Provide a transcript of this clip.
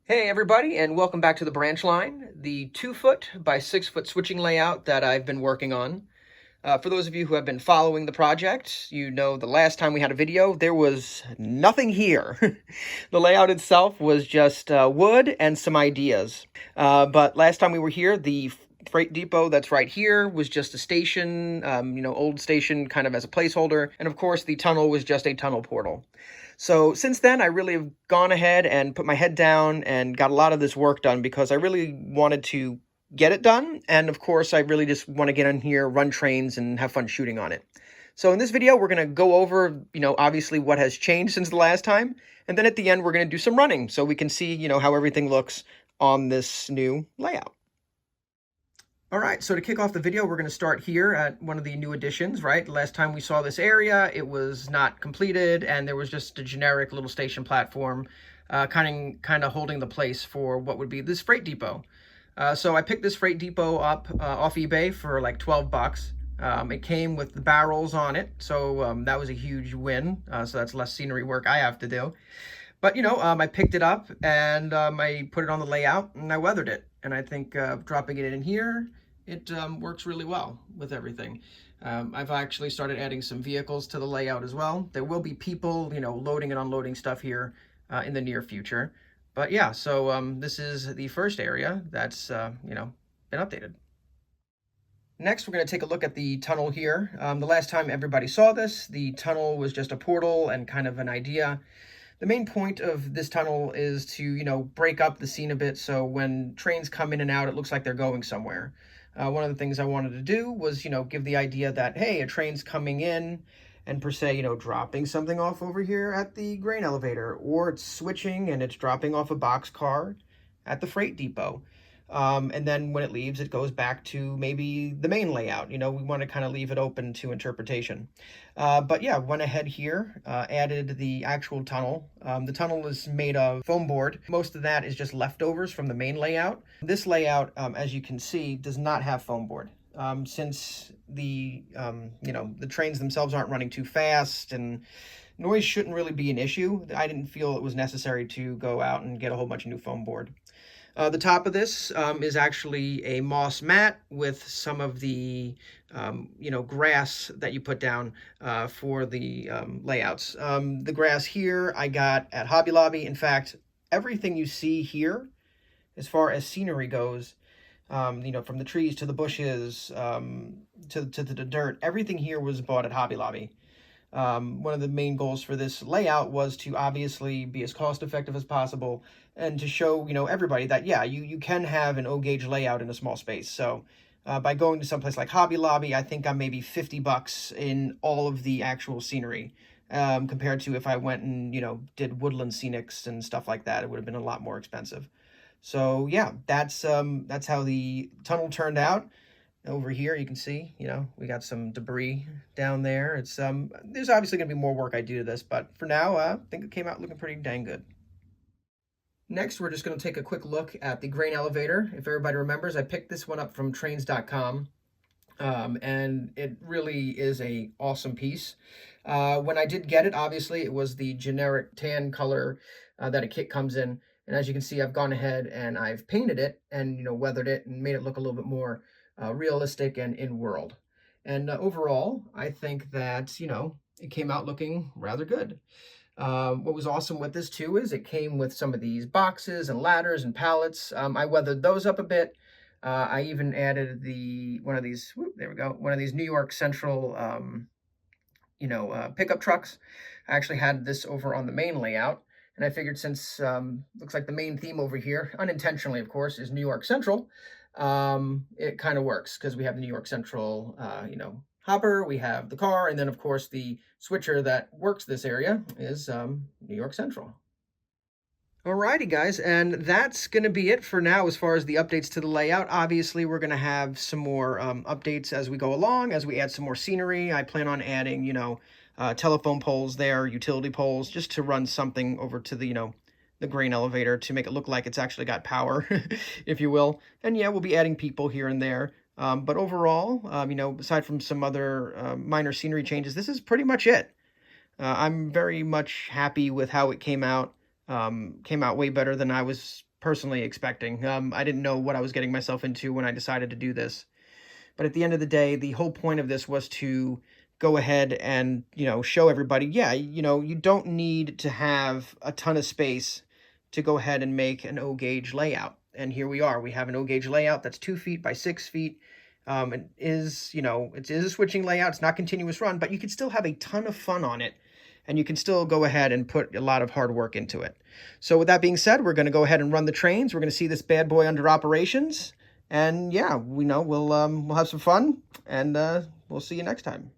Hey everybody, and welcome back to the branch line, the 2-foot by 6-foot switching layout that I've been working on. For those of you who have been following the project, you know the last time we had a video, there was nothing here. The layout itself was just wood and some ideas. But last time we were here, the freight depot that's right here was just a station, old station kind of as a placeholder. And of course, the tunnel was just a tunnel portal. So since then, I really have gone ahead and put my head down and got a lot of this work done because I really wanted to get it done. And of course, I really just want to get in here, run trains, and have fun shooting on it. So in this video, we're going to go over, obviously what has changed since the last time. And then at the end, we're going to do some running so we can see, how everything looks on this new layout. All right, so to kick off the video, we're going to start here at one of the new additions, right? Last time we saw this area, it was not completed, and there was just a generic little station platform kind of holding the place for what would be this freight depot. So I picked this freight depot up off eBay for like 12 bucks. It came with the barrels on it, so that was a huge win. So that's less scenery work I have to do. But, I picked it up and I put it on the layout and I weathered it. And I think dropping it in here, it works really well with everything. I've actually started adding some vehicles to the layout as well. There will be people, loading and unloading stuff here in the near future. But yeah, so this is the first area that's, been updated. Next, we're going to take a look at the tunnel here. The last time everybody saw this, the tunnel was just a portal and kind of an idea. The main point of this tunnel is to, break up the scene a bit so when trains come in and out, it looks like they're going somewhere. One of the things I wanted to do was, give the idea that, hey, a train's coming in and per se, dropping something off over here at the grain elevator, or it's switching and it's dropping off a boxcar at the freight depot. And then when it leaves, it goes back to maybe the main layout. We want to kind of leave it open to interpretation. But yeah, went ahead here, added the actual tunnel. The tunnel is made of foam board. Most of that is just leftovers from the main layout. This layout, as you can see, does not have foam board. Since the trains themselves aren't running too fast and noise shouldn't really be an issue, I didn't feel it was necessary to go out and get a whole bunch of new foam board. The top of this is actually a moss mat with some of the, grass that you put down for the layouts. The grass here I got at Hobby Lobby. In fact, everything you see here, as far as scenery goes, from the trees to the bushes to the dirt, everything here was bought at Hobby Lobby. One of the main goals for this layout was to obviously be as cost effective as possible and to show, everybody that, yeah, you can have an O-gauge layout in a small space. So by going to someplace like Hobby Lobby, I think I'm maybe 50 bucks in all of the actual scenery compared to if I went and, did woodland scenics and stuff like that. It would have been a lot more expensive. So yeah, that's how the tunnel turned out. Over here, you can see, we got some debris down there. It's there's obviously going to be more work I do to this, but for now, I think it came out looking pretty dang good. Next, we're just going to take a quick look at the grain elevator. If everybody remembers, I picked this one up from trains.com, and it really is a awesome piece. When I did get it, obviously, it was the generic tan color that a kit comes in. And as you can see, I've gone ahead and I've painted it and, weathered it and made it look a little bit more realistic and in-world. And overall, I think that, it came out looking rather good. What was awesome with this too is it came with some of these boxes and ladders and pallets. I weathered those up a bit. I even added one of these New York Central, pickup trucks. I actually had this over on the main layout. And I figured since looks like the main theme over here, unintentionally, of course, is New York Central, it kind of works because we have the New York Central, hopper, we have the car, and then, of course, the switcher that works this area is New York Central. Alrighty, guys, and that's going to be it for now as far as the updates to the layout. Obviously, we're going to have some more updates as we go along, as we add some more scenery. I plan on adding, telephone poles there, utility poles, just to run something over to the, the grain elevator to make it look like it's actually got power, if you will. And yeah, we'll be adding people here and there. But overall, aside from some other minor scenery changes, this is pretty much it. I'm very much happy with how it came out. Came out way better than I was personally expecting. I didn't know what I was getting myself into when I decided to do this. But at the end of the day, the whole point of this was to go ahead and, show everybody, yeah, you don't need to have a ton of space to go ahead and make an O-gauge layout. And here we are. We have an O-gauge layout that's 2 feet by 6 feet. It is, it is a switching layout. It's not continuous run, but you can still have a ton of fun on it. And you can still go ahead and put a lot of hard work into it. So with that being said, we're going to go ahead and run the trains. We're going to see this bad boy under operations. And yeah, we'll have some fun, and we'll see you next time.